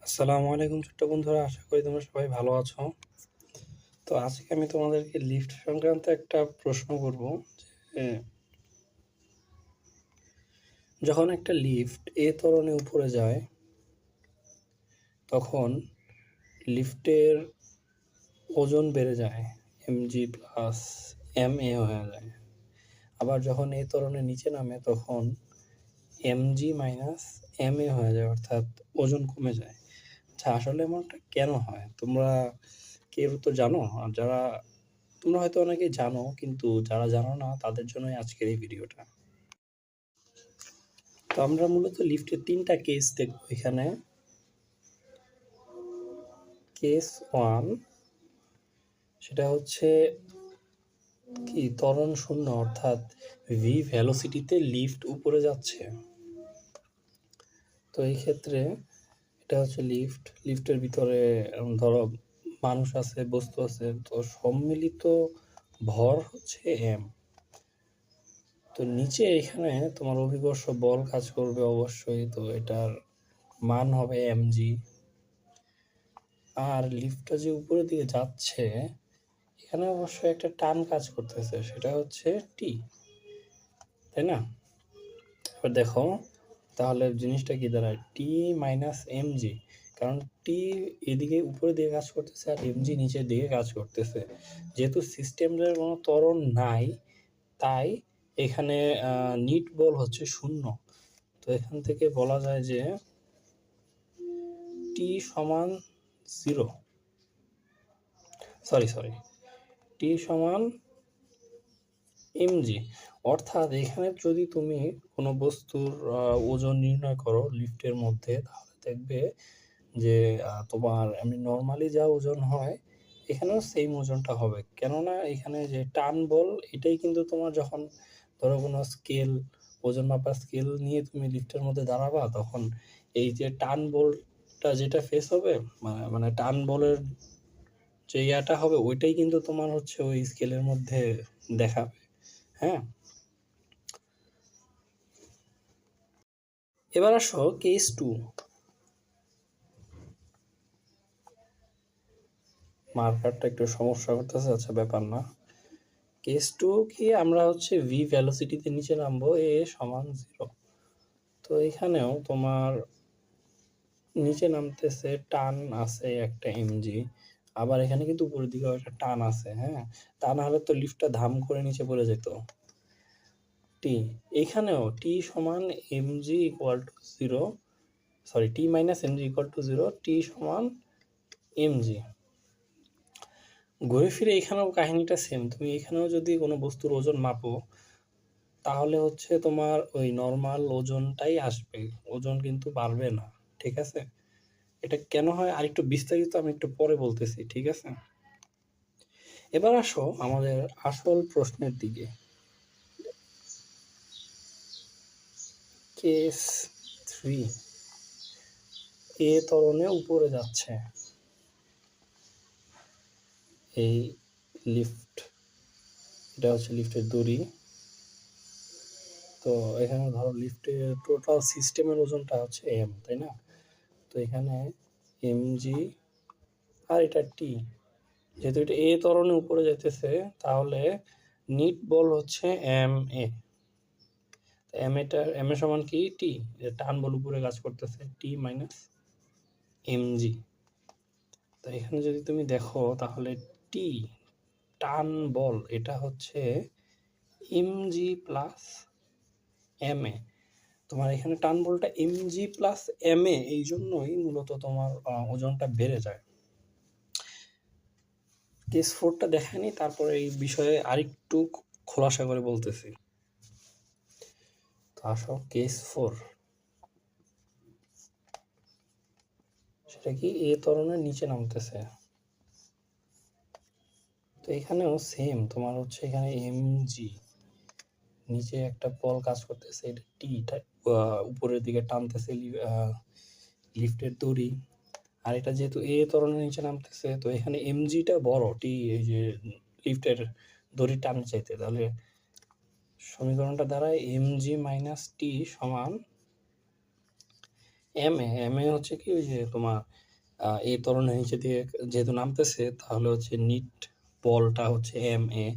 আসসালামু আলাইকুম ছোট্ট বন্ধুরা, আশা করি তোমরা সবাই ভালো আছো। তো আজকে আমি তোমাদেরকে লিফট সংক্রান্ত একটা প্রশ্ন করব যে যখন একটা লিফট এ তরণে উপরে যায় তখন লিফটের ওজন বেড়ে যায়, mg প্লাস ma হয়ে যায়। আবার যখন এ তরণে নিচে নামে তখন mg মাইনাস ma হয়ে যায়, অর্থাৎ ওজন কমে যায়। আচ্ছা, আসলে এমনটা কেন হয় তোমরা কেউ তো জানো? আর তোমরা হয়তো অনেকেই জানো, কিন্তু যারা জানো না তাদের জন্যই আজকের এই ভিডিওটা। তো আমরা মূলত লিফটের ৩টা কেস দেখব এখানে। কেস 1 সেটা হচ্ছে কি, ত্বরণ শূন্য, অর্থাৎ ভি ভেলোসিটিতে লিফট উপরে যাচ্ছে। তো এই ক্ষেত্রে এটা হচ্ছে লিফটের ভিতরে ধরো মানুষ আছে, বস্তু আছে, তো সম্মিলিত ভর হচ্ছে এম। তো নিচে এখানে তোমার অভিকর্ষ বল কাজ করবে অবশ্যই, তো এটার মান হবে mg। আর লিফটটা যে উপরের দিকে যাচ্ছে এখানে অবশ্যই একটা টান কাজ করতেছে, সেটা হচ্ছে টি, তাই না? এবার দেখো তাহলে জিনিসটা কি দাঁড়ায়, টি মাইনাস mg, কারণ টি এদিকে উপরের দিকে কাজ করতেছে আর mg নিচের দিকে কাজ করতেছে। যেহেতু সিস্টেমের কোনো ত্বরণ নাই, তাই এখানে নিট বল হচ্ছে শূন্য। তো এখান থেকে বলা যায় যে টি সমান 0, সরি টি সমান mg। অর্থাৎ এখানে যদি তুমি কোনো বস্তুর ওজন নির্ণয় করো লিফটের মধ্যে, তাহলে দেখবে যে তোমার এমনি নর্মালি যা ওজন হয় এখানেও সেম ওজনটা হবে। কেননা এখানে যে টান বল, এটাই কিন্তু তোমার যখন ধরো কোনো স্কেল, ওজন মাপার স্কেল নিয়ে তুমি লিফটের মধ্যে দাঁড়াবা, তখন এই যে টান বলটা যেটা ফেস হবে, মানে টান বলের যে ইয়াটা হবে, ওইটাই কিন্তু তোমার হচ্ছে ওই স্কেলের মধ্যে দেখাবে। হ্যাঁ, এবার আসো কেস 2। মার্কারটা একটু সমস্যা করতেছে, আচ্ছা ব্যাপার না। কেস 2 কি, আমরা হচ্ছে ভি ভ্যালোসিটিতে নিচে নামবো, এ সমান 0। তো এখানেও তোমার নিচে নামতেছে, টান আছে একটা mg, আবার এখানে কিন্তু উপরের দিকেও একটা টান আছে। হ্যাঁ, তা না হলে তো লিফটটা ধাম করে নিচে পড়ে যেত। টি, এখানেও টি সমান mg equal to 0, T minus mg equal to 0, টি সমান mg। ঘুরে ফিরে এখানেও কাহিনীটা সেম। তুমি এখানেও যদি কোনো বস্তুর ওজন মাপো, তাহলে হচ্ছে তোমার ওই নর্মাল ওজনটাই আসবে, ওজন কিন্তু বাড়বে না। ঠিক আছে? এটা কেন হয় আরেকটু বিস্তারিত আমি একটু পরে বলতেছি, ঠিক আছে? এবার আসো আমাদের আসল প্রশ্নের দিকে। কেস 3, এ ত্বরণে উপরে যাচ্ছে এই লিফট, এটা হচ্ছে লিফটের দড়ি। তো এখানে ধরো লিফটের টোটাল সিস্টেমের ওজনটা হচ্ছে এম, তাই না? তো এখানে mg আর এটা টি, যেহেতু এটা এ ত্বরণে উপরে যাইতেছে, তাহলে নিট বল হচ্ছে এম এ। এম এর সমান কি, টি, টান বল উপরে কাজ করতেছে, টি মাইনাস mg। তো এখানে যদি তুমি দেখো তাহলে টি, টান বল, এটা হচ্ছে mg প্লাস ma। তোমার এখানে টান বলটা mg প্লাস ma, এই জন্যই মূলত তোমার ওজনটা বেড়ে যায়। কেস 4টা দেখায়নি, তারপরে এই বিষয়ে আরেকটু খোলাসা করে বলতেছি। তো আসো কেস 4, সেটা কি, এ ত্বরণের নিচে নামতেছে। তো এখানেও সেম, তোমার হচ্ছে এখানে mg, নিচে একটা বল কাজ করতেছে, এটা টিটা উপরের দিকে টানতেছে লিফটের দড়ি। আর এটা যেহেতু এ ত্বরণের নিচে নামতেছে, তো এখানে mgটা বড়, টি এই যে লিফটের দড়ি টানতে চাইতে, তাহলে সমীকরণটা দাঁড়ায় mg মাইনাস টি সমান এম এ হচ্ছে কি ওই যে তোমার এই ত্বরণের নিচে দিয়ে যেহেতু নামতেছে তাহলে হচ্ছে নিট বলটা হচ্ছে এম এ।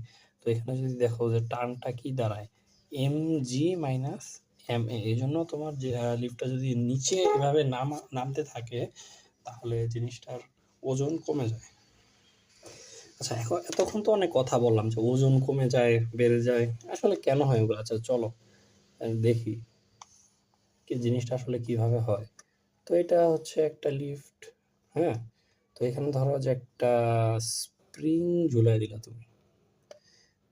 তো এখানে যদি দেখো যে টার্নটা কি দাঁড়ায় M G minus M A, এই জন্য তোমার যে লিফটটা যদি নিচে এভাবে নামতে থাকে তাহলে জিনিসটার ওজন কমে যায়। আচ্ছা, এখন এতক্ষণ তো অনেক কথা বললাম যে ওজন কমে যায় বেড়ে যায়, আসলে কেন হয় ওগুলো? আচ্ছা চলো দেখি কি জিনিসটা আসলে কিভাবে হয়। তো এটা হচ্ছে একটা লিফট, হ্যাঁ। তো এখানে ধরো যে একটা স্প্রিং ঝুলাই দিলা তুমি,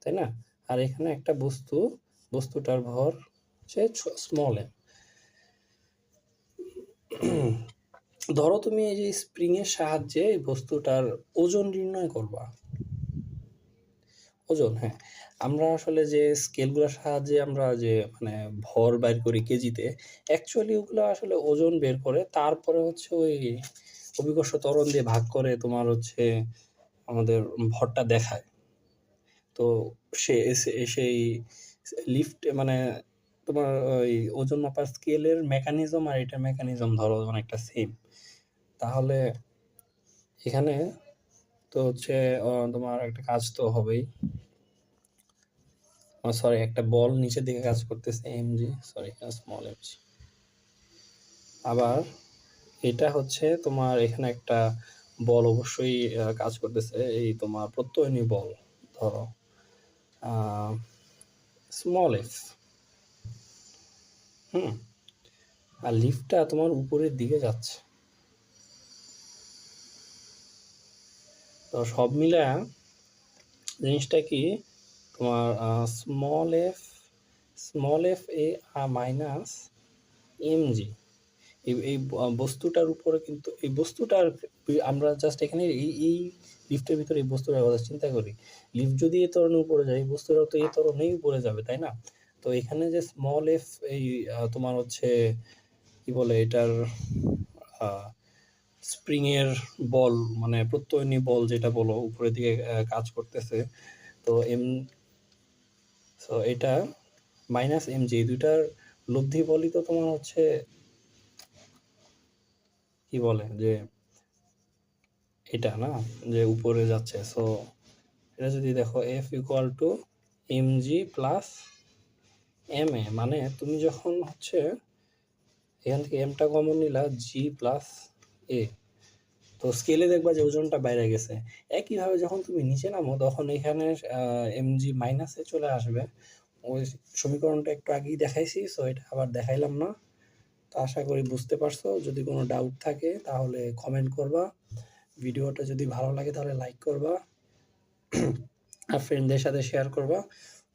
তাই না? আর এখানে একটা বস্তুটার ভর হচ্ছে স্মল এম। ধরো তুমি এই যে স্প্রিং এর সাহায্যে এই বস্তুটার ওজন নির্ণয় করবা। ওজন, হ্যাঁ। আমরা আসলে যে স্কেলগুলোর সাহায্যে আমরা যে মানে ভর বের করি কেজিতে, অ্যাকচুয়ালি ওগুলো আসলে ওজন বের করে তারপরে হচ্ছে ওই অভিকর্ষ ত্বরণ দিয়ে ভাগ করে তোমার হচ্ছে আমাদের ভরটা দেখায়। তো সেই লিফট মানে তোমার ওই ওজন মাপার স্কেলের মেকানিজম আর এটার মেকানিজম ধরো অনেকটা সেম। তাহলে এখানে তো হচ্ছে তোমার একটা কাজ তো হবেই। সরি, একটা বল নিচের দিকে কাজ করতেছে এমজি, সরি স্মল এমজি। আবার এটা হচ্ছে তোমার এখানে একটা বল অবশ্যই কাজ করতেছে, এই তোমার প্রত্যয়নী বল ধরো স্মল এফ। হুম। আর লিফটটা তোমার উপরের দিকে যাচ্ছে। তো সব মিলে জিনিসটা কি তোমার small F A minus M G, এই বস্তুটার উপরে কিন্তু এই বস্তুটার আমরা জাস্ট এখানে এই লিফটের ভিতরে এই বস্তুটার কথা চিন্তা করি। লিফট যদি এই ত্বরণের উপরে যায়, এই বস্তুটাও তো এই ত্বরণেই উপরে যাবে, তাই না? তো এখানে যে স্মল এফ এই তোমার হচ্ছে কি বলে এটার স্প্রিং এর বল মানে প্রত্যয়নী বল যেটা বলো উপরের দিকে কাজ করতেছে। তো এটা মাইনাস এম জি, দুইটার লব্ধি বলই তো তোমার হচ্ছে কি বলে যে এটা না, যে উপরে যাচ্ছে। সো এটা যদি দেখো F equal to m g plus m a, মানে তুমি যখন হচ্ছে এখান থেকে এমটা কমন নিলা জি প্লাস এ, তো স্কেলে দেখবা যে ওজনটা বাইরে গেছে। একইভাবে যখন তুমি নিচে নামো তখন এখানে এম জি মাইনাসে চলে আসবে। ওই সমীকরণটা একটু আগেই দেখাইছি, সো এটা আবার দেখাইলাম না। তো আশা করি বুঝতে পারছো। যদি কোনো ডাউট থাকে তাহলে কমেন্ট করবা। ভিডিওটা যদি ভালো লাগে তাহলে লাইক করবা আর ফ্রেন্ডদের সাথে শেয়ার করবা।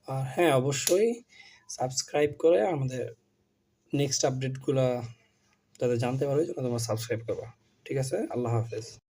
আর হ্যাঁ, অবশ্যই সাবস্ক্রাইব করে আমাদের নেক্সট আপডেটগুলো যাতে জানতে পারো, এই জন্য তোমরা সাবস্ক্রাইব করবা। ঠিক আছে, আল্লাহ হাফেজ।